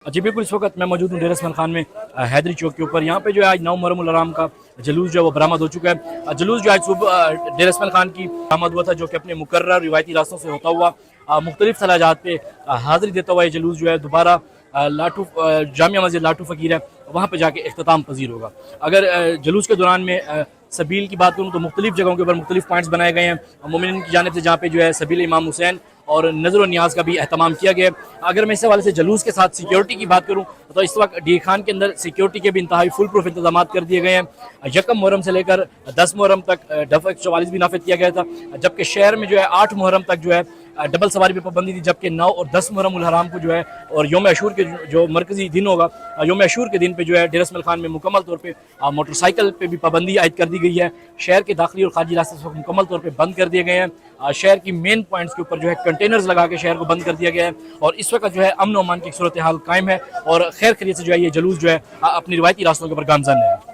जी बिल्कुल, इस वक्त मैं मौजूद हूँ डेरा इसमाइल खान में हैदरी चौक के ऊपर। यहाँ पे जो है आज 9 मुहर्रम हराम का जुलूस जो है वो बरामद हो चुका है। जुलूस जो आज सुबह डेरा इसमाइल खान की बरामद हुआ था, जो कि अपने मुकर्रर रिवायती रास्तों से होता हुआ मुख्तलिफ थलाजात पे हाज़िरी देता हुआ ये जुलूस जो है दोबारा लाटू जामिया मस्जिद लाटू फ़कीर है वहाँ पे जाके इख्तिताम पजीर होगा। अगर जुलूस के दौरान में सबील की बात करूँ तो मुख्तलिफ जगहों के ऊपर मुख्तलिफ पॉइंट्स बनाए गए हैं मोमिन की जानिब से, जहाँ पे जो है सबील इमाम हुसैन और नज़र व नियाज़ का भी अहतमाम किया गया है। अगर मैं इस हवाले से जुलूस के साथ सिक्योरिटी की बात करूँ तो इस वक्त डी खान के अंदर सिक्योरिटी के भी इंतहाई फुल प्रूफ इंतजाम कर दिए गए हैं। यकम मुहर्रम से लेकर 10 मुहर्रम तक डफ 144 भी नाफिज किया गया था, जबकि शहर में जो है 8 मुहर्रम तक जो है डबल सवारी पे पाबंदी थी, जबकि 9 और 10 मुहर्रम उल हराम को जो है और योम अशूर के जो मरकजी दिन होगा, योम अशूर के दिन पे जो है डेरा इसमाइल खान में मुकम्मल तौर पे मोटरसाइकिल पे भी पाबंदी आयद कर दी गई है। शहर के दाखिली और खारजी रास्ते मुकम्मल तौर पे बंद कर दिए गए हैं। शहर की मेन पॉइंट्स के ऊपर जो है कंटेनर्स लगा के शहर को बंद कर दिया गया है और इस वक्त जो है अमन अमान की सूरत हाल कायम है और खैर खैरियत से जो है ये जुलूस जो है अपनी रिवायती रास्तों के ऊपर गामजन है।